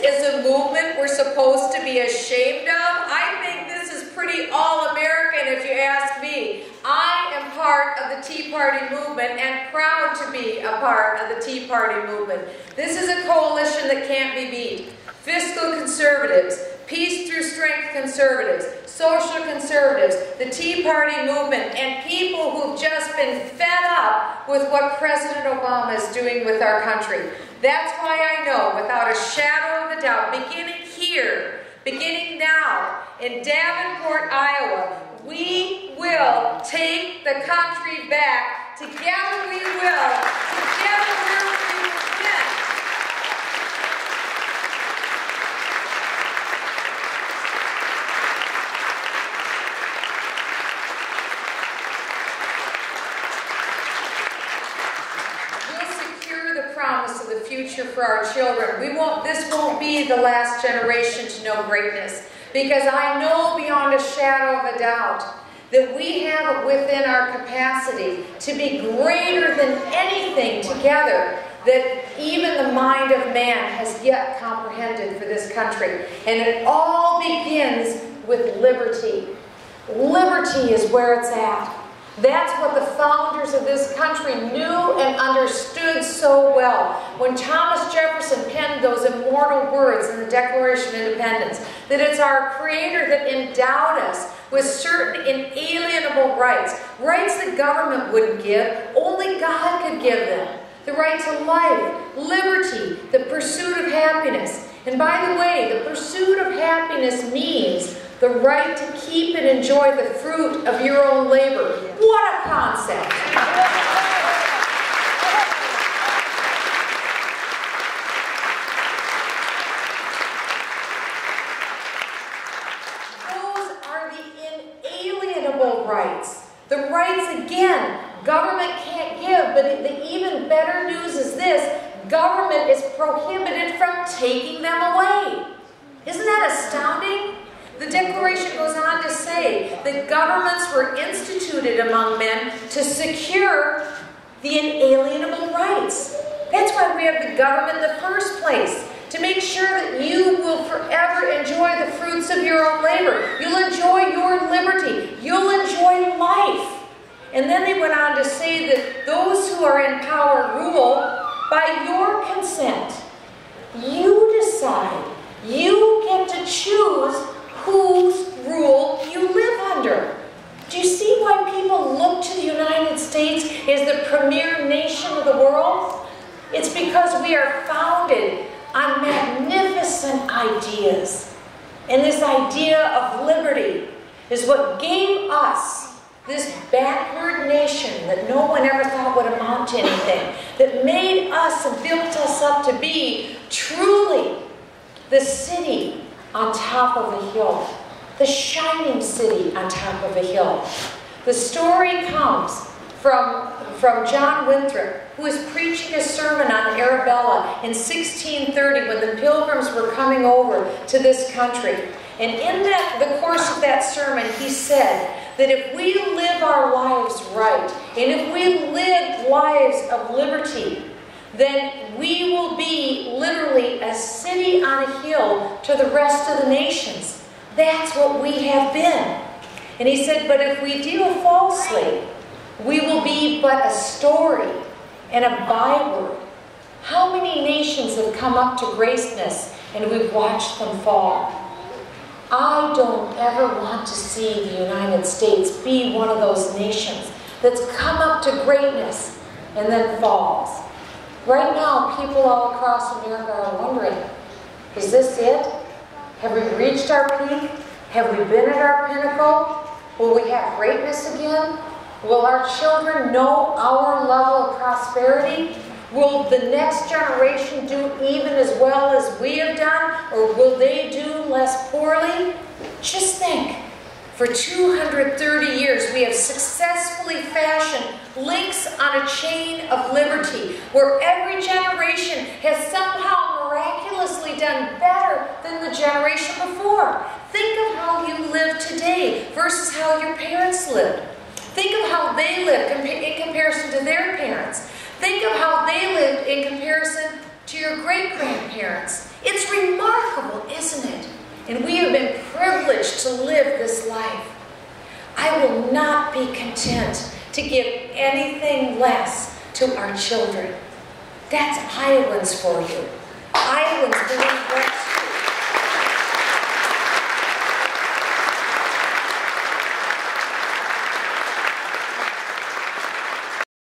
is a movement we're supposed to be ashamed of? I think this is pretty all-American if you ask me. I am part of the Tea Party movement and proud to be a part of the Tea Party movement. This is a coalition that can't be beat. Fiscal conservatives, peace through strength conservatives, social conservatives, the Tea Party movement, and people who've just been fed up with what President Obama is doing with our country. That's why I know, without a shadow of a doubt, beginning here, beginning now, in Davenport, Iowa, we will take the country back. Together we will. Together we will win. Promise of the future for our children. This won't be the last generation to know greatness, because I know beyond a shadow of a doubt that we have it within our capacity to be greater than anything together that even the mind of man has yet comprehended for this country. And it all begins with liberty. Liberty is where it's at. That's what the founders of this country knew and understood so well. When Thomas Jefferson penned those immortal words in the Declaration of Independence, that it's our Creator that endowed us with certain inalienable rights, rights that government wouldn't give, only God could give them. The right to life, liberty, the pursuit of happiness. And by the way, the pursuit of happiness means the right to keep and enjoy the fruit of your own labor. What a concept! Those are the inalienable rights. The rights, again, government can't give, but the even better news is this: government is prohibited from taking them away. Isn't that astounding? The Declaration goes on to say that governments were instituted among men to secure the inalienable rights. That's why we have the government in the first place, to make sure that you will forever enjoy the fruits of your own labor. You'll enjoy your liberty. You'll enjoy life. And then they went on to say that those who are in power rule by your consent. You decide. You get to choose whose rule you live under. Do you see why people look to the United States as the premier nation of the world? It's because we are founded on magnificent ideas. And this idea of liberty is what gave us this backward nation that no one ever thought would amount to anything, that made us and built us up to be truly the city on top of a hill, the shining city on top of a hill. The story comes from John Winthrop, who was preaching a sermon on Arabella in 1630 when the Pilgrims were coming over to this country. And in the course of that sermon, he said that if we live our lives right, and if we live lives of liberty, then we will be literally a city on a hill to the rest of the nations. That's what we have been. And he said, but if we deal falsely, we will be but a story and a byword. How many nations have come up to greatness and we've watched them fall? I don't ever want to see the United States be one of those nations that's come up to greatness and then falls. Right now, people all across America are wondering, is this it? Have we reached our peak? Have we been at our pinnacle? Will we have greatness again? Will our children know our level of prosperity? Will the next generation do even as well as we have done? Or will they do less poorly? Just think. For 230 years, we have successfully fashioned links on a chain of liberty, where every generation has somehow miraculously done better than the generation before. Think of how you live today versus how your parents lived. Think of how they lived in comparison to their parents. Think of how they lived in comparison to your great-grandparents. It's remarkable privilege to live this life. I will not be content to give anything less to our children. That's Iowans for you. Iowans believe that.